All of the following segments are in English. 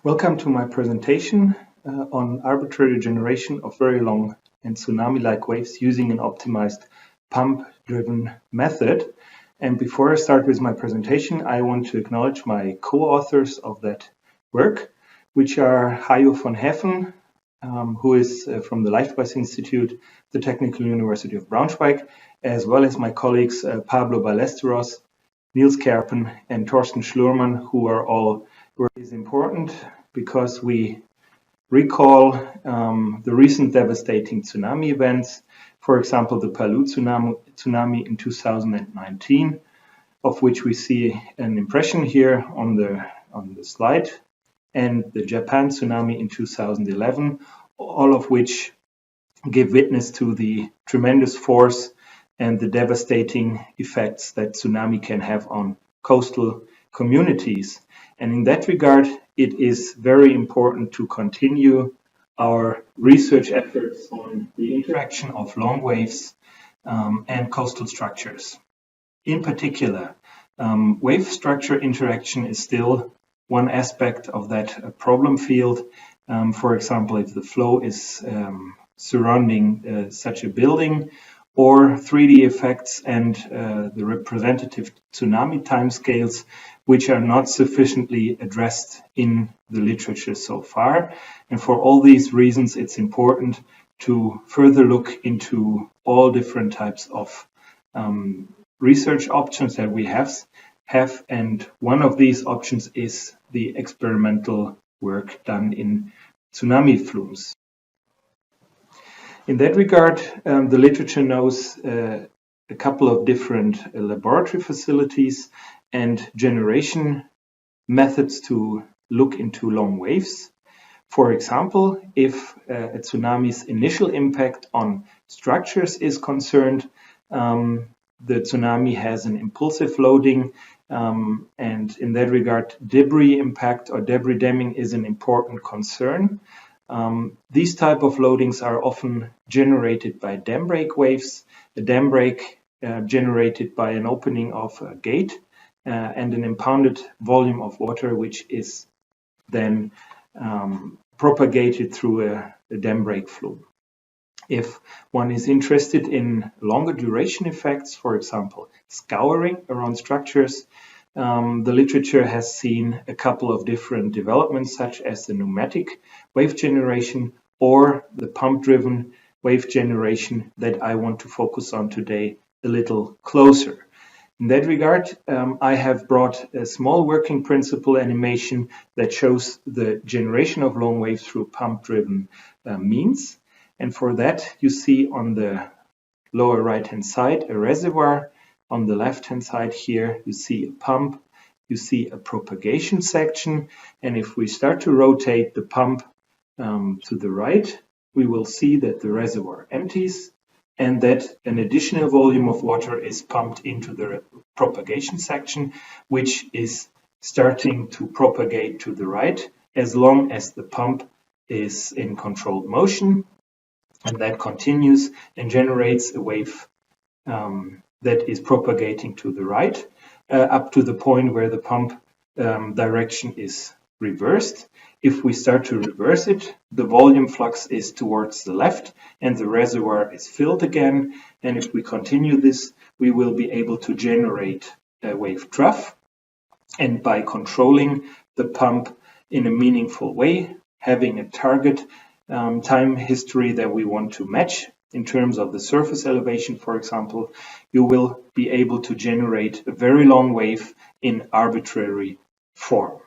Welcome to my presentation on arbitrary generation of very long and tsunami-like waves using an optimized pump-driven method. And before I start with my presentation, I want to acknowledge my co-authors of that work, which are Hajo von Heffen, who is from the Leichtweiss Institute, the Technical University of Braunschweig, as well as my colleagues Pablo Ballesteros, Nils Kerpen, and Thorsten Schlurmann, who are all is important because we recall the recent devastating tsunami events, for example, the Palu tsunami in 2019, of which we see an impression here on the slide, and the Japan tsunami in 2011, all of which give witness to the tremendous force and the devastating effects that tsunami can have on coastal communities. And in that regard, it is very important to continue our research efforts on the interaction of long waves and coastal structures. In particular, wave structure interaction is still one aspect of that problem field. For example, if the flow is surrounding such a building, or 3D effects and the representative tsunami timescales, which are not sufficiently addressed in the literature so far. And for all these reasons, it's important to further look into all different types of research options that we have. And one of these options is the experimental work done in tsunami flumes. In that regard, the literature knows a couple of different laboratory facilities and generation methods to look into long waves. For example, if a tsunami's initial impact on structures is concerned, the tsunami has an impulsive loading, and in that regard, debris impact or debris damming is an important concern. These type of loadings are often generated by dam break waves. A dam break generated by an opening of a gate and an impounded volume of water, which is then propagated through a dam break flume. If one is interested in longer duration effects, for example, scouring around structures, the literature has seen a couple of different developments, such as the pneumatic wave generation or the pump-driven wave generation that I want to focus on today a little closer. In that regard, I have brought a small working principle animation that shows the generation of long waves through pump-driven means. And for that, you see on the lower right-hand side a reservoir. On the left-hand side here, you see a pump, you see a propagation section, and if we start to rotate the pump to the right, we will see that the reservoir empties and that an additional volume of water is pumped into the propagation section, which is starting to propagate to the right as long as the pump is in controlled motion, and that continues and generates a wave that is propagating to the right up to the point where the pump direction is reversed. If we start to reverse it, the volume flux is towards the left and the reservoir is filled again. And if we continue this, we will be able to generate a wave trough. And by controlling the pump in a meaningful way, having a target time history that we want to match, in terms of the surface elevation, for example, you will be able to generate a very long wave in arbitrary form.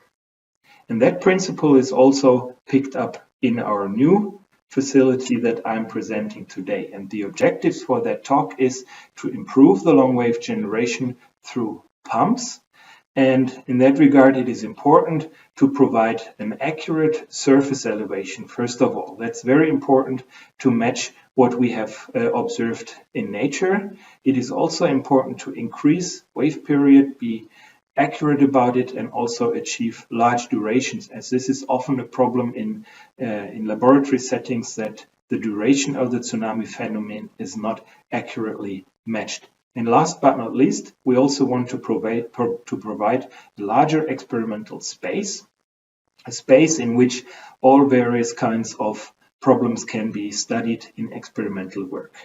And that principle is also picked up in our new facility that I'm presenting today. And the objectives for that talk is to improve the long wave generation through pumps. And in that regard, it is important to provide an accurate surface elevation. First of all, that's very important to match what we have observed in nature. It is also important to increase wave period, be accurate about it, and also achieve large durations, as this is often a problem in laboratory settings, that the duration of the tsunami phenomenon is not accurately matched. And last but not least, we also want to provide a larger experimental space a space in which all various kinds of problems can be studied in experimental work.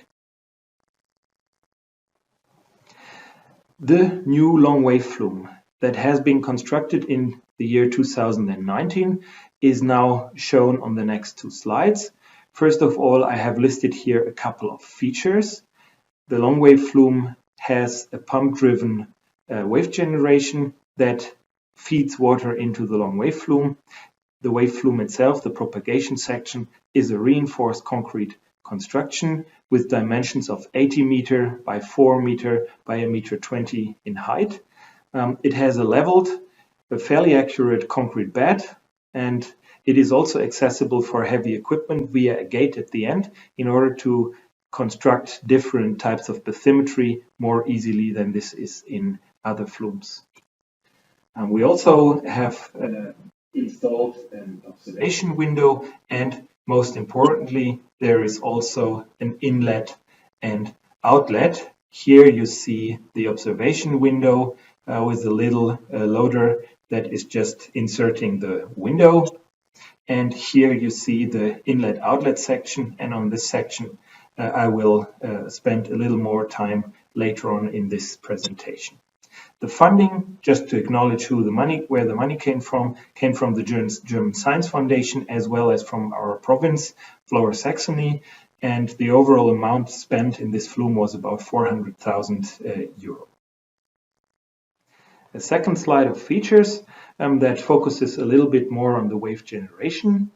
The new long-wave flume that has been constructed in the year 2019 is now shown on the next two slides. First of all, I have listed here a couple of features. The long-wave flume has a pump-driven wave generation that feeds water into the long-wave flume. The wave flume itself, the propagation section, is a reinforced concrete construction with dimensions of 80 meter by 4 meter by 1.20 meter in height. It has a leveled, a fairly accurate concrete bed, and it is also accessible for heavy equipment via a gate at the end in order to construct different types of bathymetry more easily than this is in other flumes. We also have installed an observation window, and most importantly, there is also an inlet and outlet. Here you see the observation window with a little loader that is just inserting the window. And here you see the inlet outlet section, and on this section I will spend a little more time later on in this presentation. The funding, just to acknowledge where the money came from the German Science Foundation as well as from our province, Lower Saxony, and the overall amount spent in this flume was about 400,000 euro. A second slide of features that focuses a little bit more on the wave generation.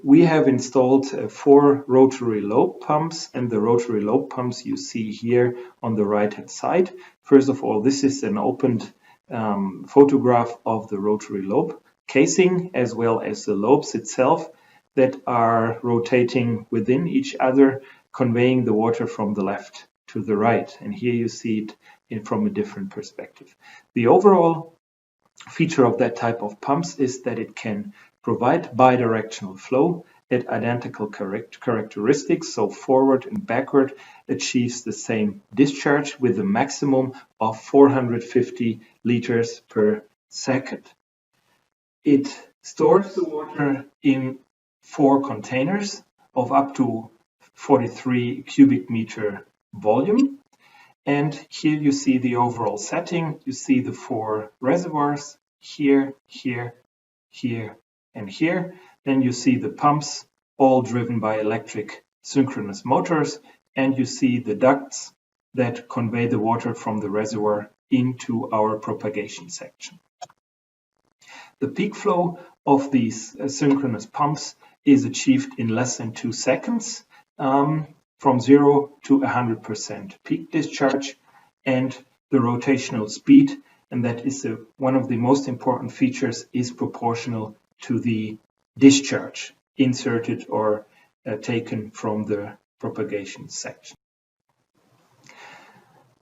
We have installed 4 rotary lobe pumps, and the rotary lobe pumps you see here on the right hand side. First of all, this is an opened photograph of the rotary lobe casing as well as the lobes itself that are rotating within each other, conveying the water from the left to the right. And here you see it from a different perspective. The overall feature of that type of pumps is that it can provide bidirectional flow at identical characteristics, so forward and backward achieves the same discharge with a maximum of 450 liters per second. It stores the water in 4 containers of up to 43 cubic meter volume. And here you see the overall setting. You see the 4 reservoirs here, here, here, and here. Then you see the pumps, all driven by electric synchronous motors, and you see the ducts that convey the water from the reservoir into our propagation section. The peak flow of these synchronous pumps is achieved in less than 2 seconds, from 0 to 100% peak discharge, and the rotational speed, and that is one of the most important features, is proportional to the discharge inserted or taken from the propagation section.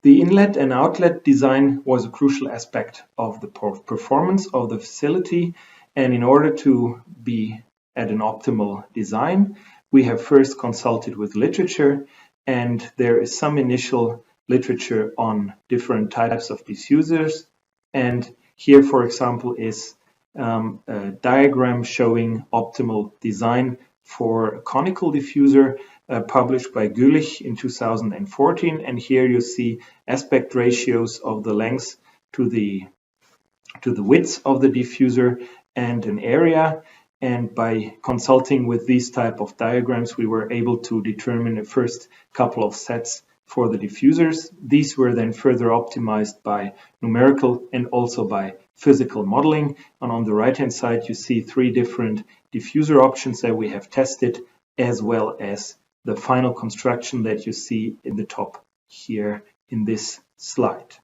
The inlet and outlet design was a crucial aspect of the performance of the facility, and in order to be at an optimal design, we have first consulted with literature, and there is some initial literature on different types of diffusers. And here, for example, is a diagram showing optimal design for a conical diffuser published by Gülich in 2014. And here you see aspect ratios of the length to the width of the diffuser and an area. And by consulting with these type of diagrams, we were able to determine the first couple of sets for the diffusers. These were then further optimized by numerical and also by physical modeling. And on the right-hand side, you see 3 different diffuser options that we have tested, as well as the final construction that you see in the top here in this slide.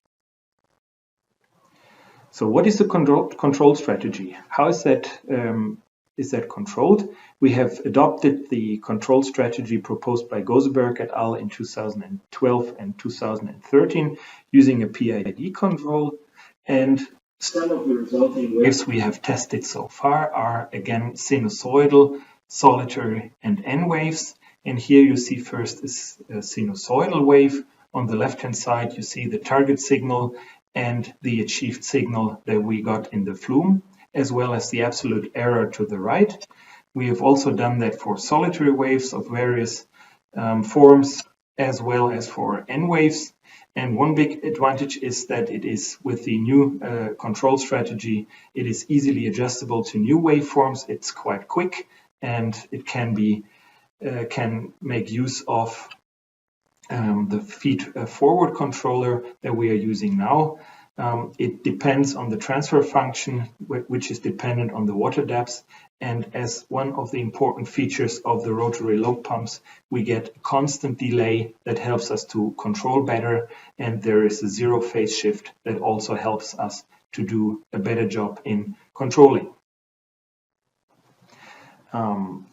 So what is the control strategy? How is that controlled? We have adopted the control strategy proposed by Goseberg et al. In 2012 and 2013 using a PID control, and some of the resulting waves we have tested so far are again sinusoidal, solitary, and N waves. And here you see first is a sinusoidal wave. On the left hand side you see the target signal and the achieved signal that we got in the flume as well as the absolute error to the right. We have also done that for solitary waves of various forms, as well as for N waves. And one big advantage is that it is, with the new control strategy, it is easily adjustable to new waveforms. It's quite quick, and it can make use of the feed-forward controller that we are using now. It depends on the transfer function, which is dependent on the water depth. And as one of the important features of the rotary lobe pumps, we get a constant delay that helps us to control better. And there is a zero phase shift that also helps us to do a better job in controlling.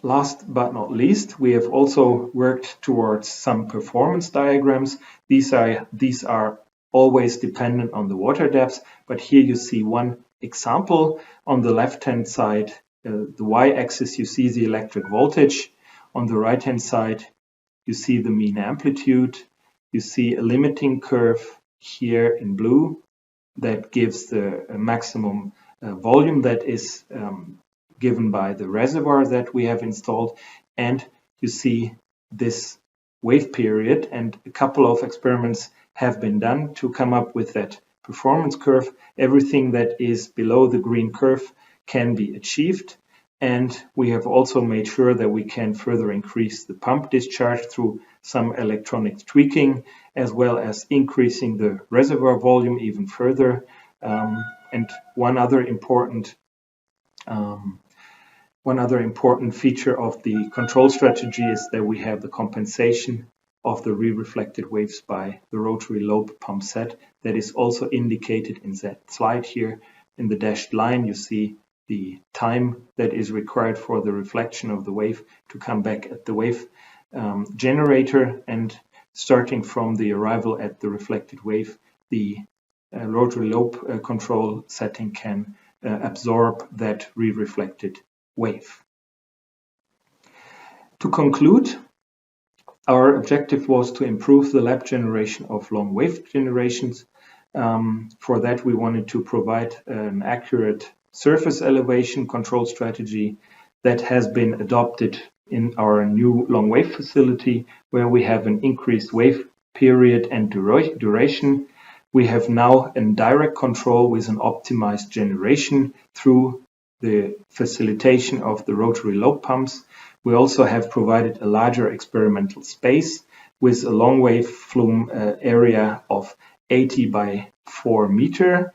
Last but not least, we have also worked towards some performance diagrams. These are always dependent on the water depth, but here you see one example. On the left-hand side, the y-axis, you see the electric voltage. On the right-hand side, you see the mean amplitude. You see a limiting curve here in blue that gives the maximum volume that is given by the reservoir that we have installed, and you see this wave period, and a couple of experiments have been done to come up with that performance curve. Everything that is below the green curve can be achieved, and we have also made sure that we can further increase the pump discharge through some electronic tweaking, as well as increasing the reservoir volume even further. And one other important feature of the control strategy is that we have the compensation of the re-reflected waves by the rotary lobe pump set. That is also indicated in that slide here. In the dashed line, you see the time that is required for the reflection of the wave to come back at the wave generator, and starting from the arrival at the reflected wave, the rotary lobe control setting can absorb that re-reflected wave. To conclude, our objective was to improve the lab generation of long wave generations. For that, we wanted to provide an accurate surface elevation control strategy that has been adopted in our new long wave facility, where we have an increased wave period and duration. We have now a direct control with an optimized generation through the facilitation of the rotary lobe pumps. We also have provided a larger experimental space with a long wave flume area of 80 by 4 meter.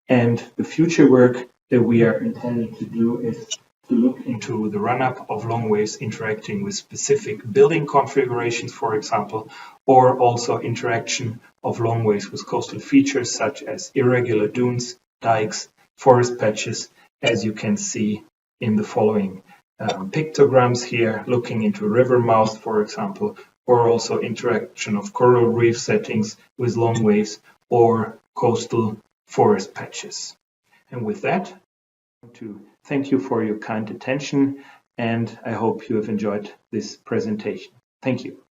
And the future work that we are intending to do is to look into the run-up of long waves interacting with specific building configurations, for example, or also interaction of long waves with coastal features such as irregular dunes, dikes, forest patches, as you can see in the following pictograms here, looking into river mouths, for example, or also interaction of coral reef settings with long waves or coastal forest patches. And with that, I want to thank you for your kind attention, and I hope you have enjoyed this presentation. Thank you.